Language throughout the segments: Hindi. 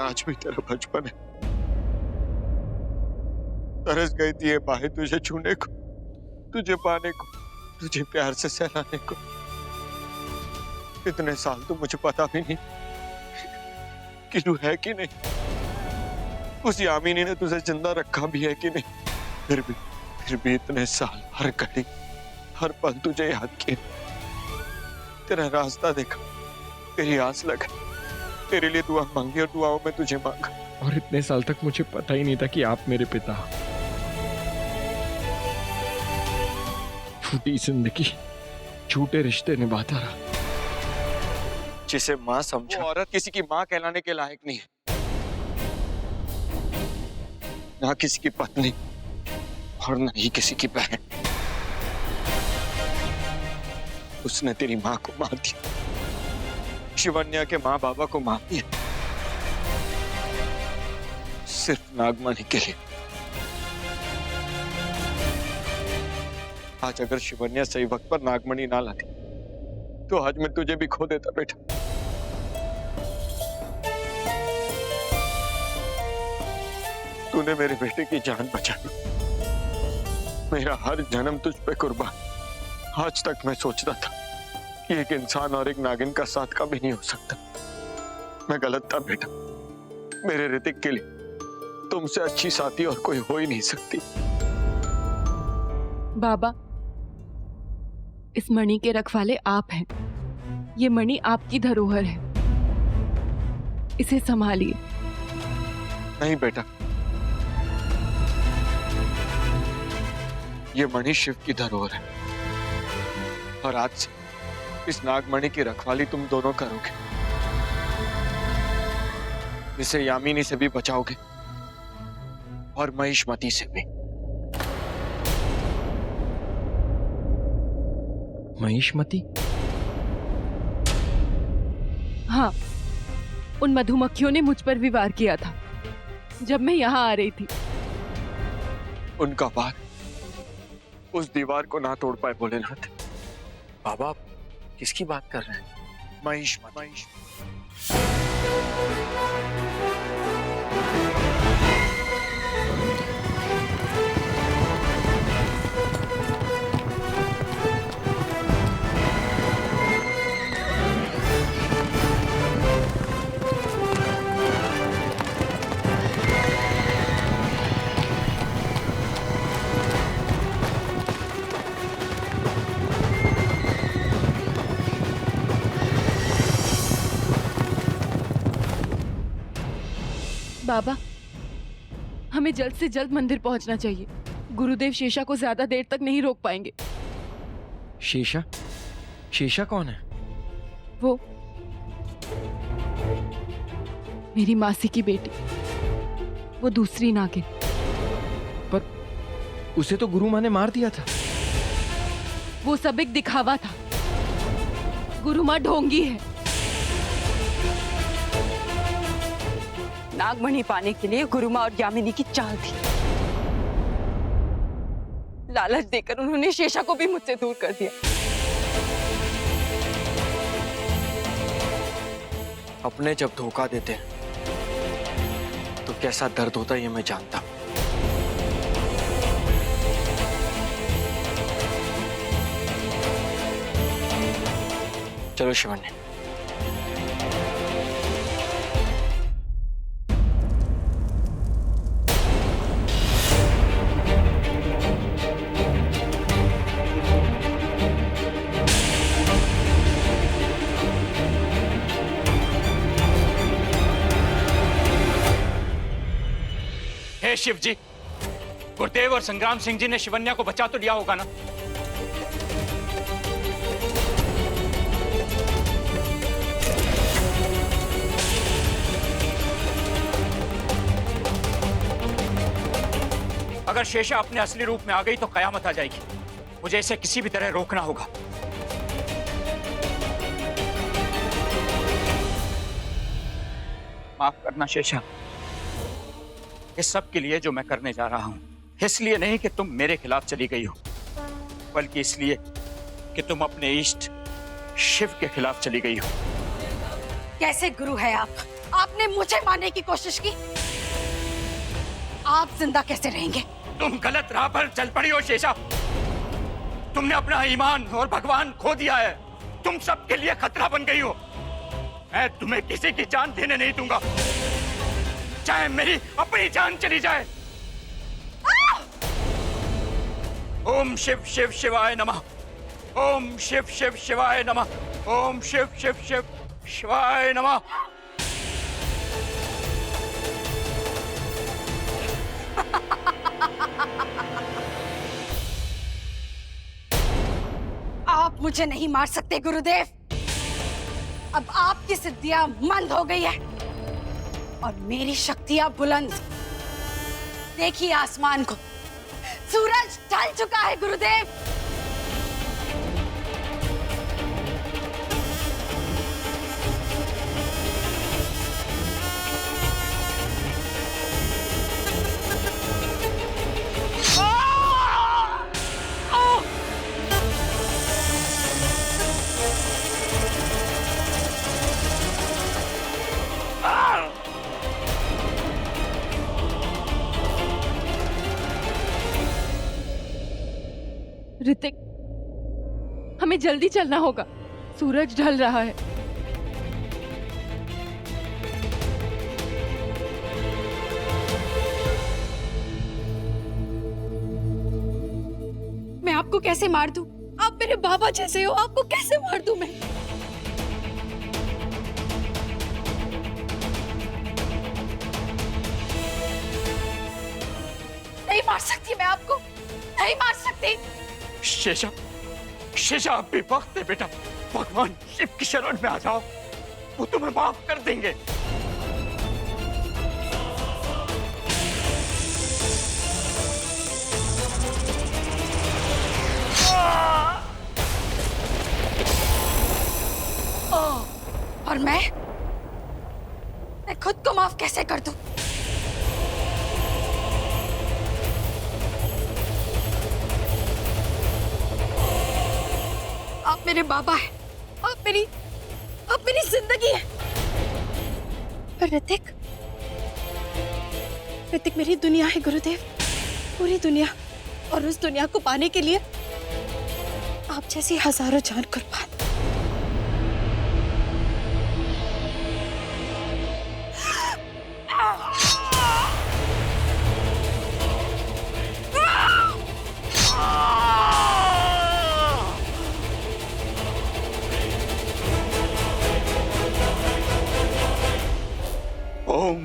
आज भी तेरा बचपन है। तरस गई थी ये बाहें तुझे छूने को, तुझे पाने को, तुझे प्यार से सहलाने को। इतने साल तो मुझे पता भी नहीं कि तू है कि नहीं, उस यामिनी ने तुझे जिंदा रखा भी है कि नहीं। फिर भी इतने साल, हर घड़ी हर पल तुझे याद किया, तेरा रास्ता देखा, तेरी आस लगा, तेरे लिए दुआ मांगी और दुआओं में तुझे मांगा। और इतने साल तक मुझे पता ही नहीं था कि आप मेरे पिता। झूठी जिंदगी, झूठे रिश्ते निभाता रहा। जिसे माँ समझा, वो औरत किसी की माँ कहलाने के लायक नहीं है, ना किसी की पत्नी और ना ही किसी की बहन। उसने तेरी माँ को मार दिया, शिवन्या के माँ बाबा को मार दिया, सिर्फ नागमणि के लिए। आज अगर शिवन्या सही वक्त पर नागमणि ना लाती तो आज मैं तुझे भी खो देता बेटा। तूने मेरे बेटे की जान बचाई, मेरा हर जन्म तुझ पे कुर्बान। आज तक मैं सोचता था कि एक इंसान और एक नागिन का साथ कभी नहीं हो सकता। मैं गलत था बेटा। मेरे ऋतिक के लिए तुमसे अच्छी साथी और कोई हो ही नहीं सकती। बाबा, इस मणि के रखवाले आप हैं। ये मणि आपकी धरोहर है, इसे संभालिए। नहीं बेटा, ये मणि शिव की धरोहर है और आज से इस नागमणि की रखवाली तुम दोनों करोगे। इसे यामिनी से भी बचाओगे और महिष्मती से भी। महिष्मती? हाँ, उन मधुमक्खियों ने मुझ पर भी वार किया था जब मैं यहाँ आ रही थी। उनका वार उस दीवार को ना तोड़ पाए भोलेनाथ। बाबा, किसकी बात कर रहे हैं? महिष्मती। बाबा, हमें जल्द से जल्द मंदिर पहुंचना चाहिए। गुरुदेव शेषा को ज्यादा देर तक नहीं रोक पाएंगे। शेषा? शेषा कौन है? वो मेरी मासी की बेटी, वो दूसरी नागिन। पर उसे तो गुरु माँ ने मार दिया था। वो सब एक दिखावा था। गुरु माँ ढोंगी है। नागमणि पाने के लिए गुरुमा और यामिनी की चाल थी। लालच देकर उन्होंने शेषा को भी मुझसे दूर कर दिया। अपने जब धोखा देते हैं तो कैसा दर्द होता है ये मैं जानता हूं। चलो शिवन्या। हे शिव जी, गुरुदेव और संग्राम सिंह जी ने शिवन्या को बचा तो लिया होगा ना? अगर शेषा अपने असली रूप में आ गई तो कयामत आ जाएगी। मुझे इसे किसी भी तरह रोकना होगा। माफ करना शेषा, इस सब के लिए जो मैं करने जा रहा हूं, इसलिए नहीं कि तुम मेरे खिलाफ चली गई हो, बल्कि इसलिए कि तुम अपने इष्ट शिव के खिलाफ चली गई हो। कैसे गुरु है आप? आपने मुझे मारने की कोशिश की। आप जिंदा कैसे रहेंगे? तुम गलत राह पर चल पड़ी हो शेषा। तुमने अपना ईमान और भगवान खो दिया है। तुम सबके लिए खतरा बन गई हो। मैं तुम्हें किसी की जान देने नहीं दूंगा, चाहे मेरी अपनी जान चली जाए। ओम शिव शिव शिवाय नमः। ओम शिव शिव शिवाय नमः। ओम शिव शिव शिव शिवाय नमः। आप मुझे नहीं मार सकते गुरुदेव। अब आपकी सिद्धियां मंद हो गई है और मेरी शक्तियां बुलंद। देखिए आसमान को, सूरज ढल चुका है गुरुदेव। ऋतिक, हमें जल्दी चलना होगा। सूरज ढल रहा है। मैं आपको कैसे मार दूं? आप मेरे बाबा जैसे हो, आपको कैसे मार दूं मैं? नहीं मार सकती मैं आपको, नहीं मार सकती। शेषा, शेषा अब भी वक्त है बेटा। भगवान शिव की शरण में आ जाओ, वो तुम्हें माफ कर देंगे। और मैं खुद को माफ कैसे कर दूं? आप मेरे बाबा हैं, आप मेरी जिंदगी है। ऋतिक, ऋतिक मेरी दुनिया है गुरुदेव, पूरी दुनिया। और उस दुनिया को पाने के लिए आप जैसी हजारों जान कुर्बान। ओम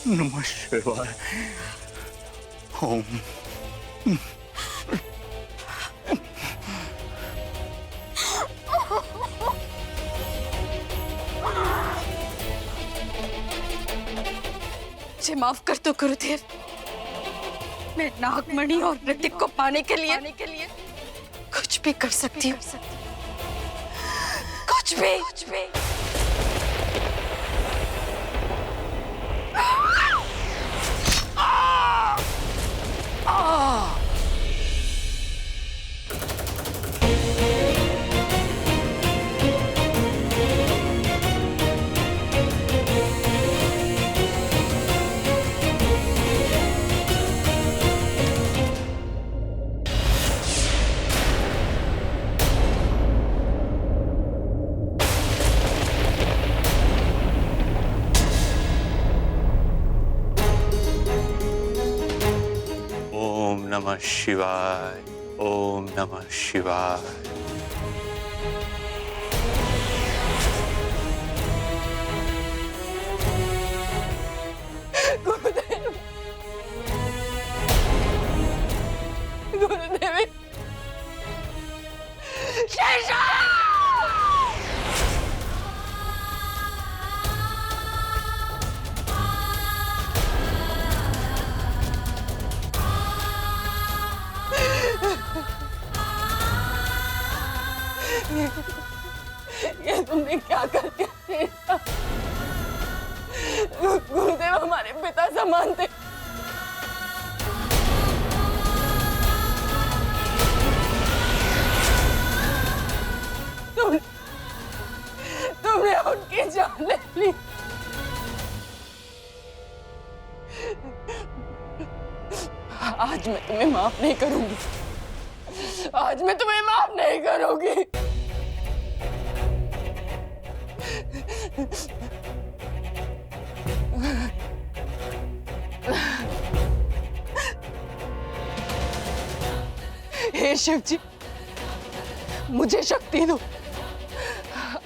नमः शिवाय। ओम मुझे माफ कर दो गुरुदेव। मैं नागमणि और ऋतिक को पाने के लिए कुछ भी कर सकती हूँ, कुछ भी। ओम नमः शिवाय। ओम नमः शिवाय। गुरुदेव, शेषा! ये तुमने क्या कर दिया? गुरुदेव हमारे पिता समान थे। तुमने उनकी जान ले ली। आज मैं तुम्हें माफ नहीं करूंगी। आज मैं तुम्हें माफ नहीं करूंगी। हे शिव जी, मुझे शक्ति दो।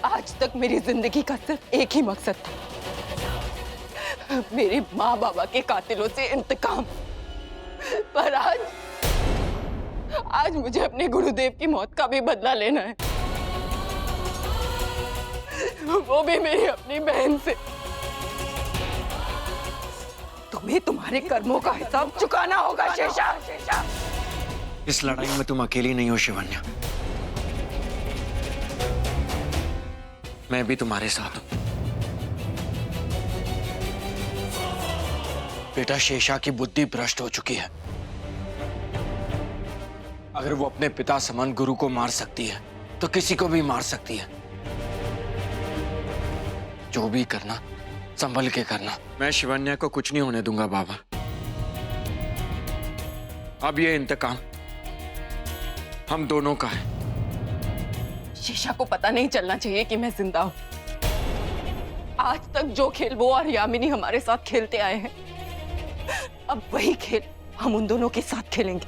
आज तक मेरी जिंदगी का सिर्फ एक ही मकसद था, मेरे माँ बाबा के कातिलों से इंतकाम। पर आज मुझे अपने गुरुदेव की मौत का भी बदला लेना है, वो भी मेरी अपनी बहन से। तुम्हें तुम्हारे कर्मों का हिसाब चुकाना होगा शेषा। इस लड़ाई में तुम अकेली नहीं हो शिवन्या, मैं भी तुम्हारे साथ हूं। बेटा, शेषा की बुद्धि भ्रष्ट हो चुकी है। अगर वो अपने पिता समान गुरु को मार सकती है तो किसी को भी मार सकती है। जो भी करना संभल के करना। मैं शिवन्या को कुछ नहीं होने दूंगा बाबा। अब ये इंतकाम हम दोनों का है। शीशा को पता नहीं चलना चाहिए कि मैं जिंदा हूं। आज तक जो खेल वो और यामिनी हमारे साथ खेलते आए हैं, अब वही खेल हम उन दोनों के साथ खेलेंगे।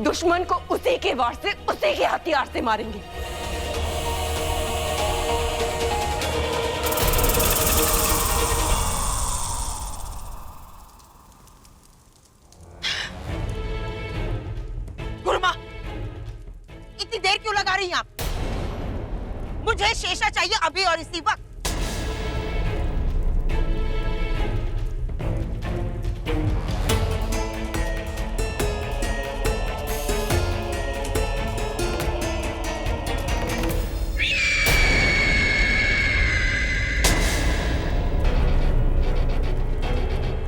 दुश्मन को उसी के वार से, उसी के हथियार से मारेंगे। गुरुमा, इतनी देर क्यों लगा रही हैं आप? मुझे शेषा चाहिए अभी और इसी वक्त।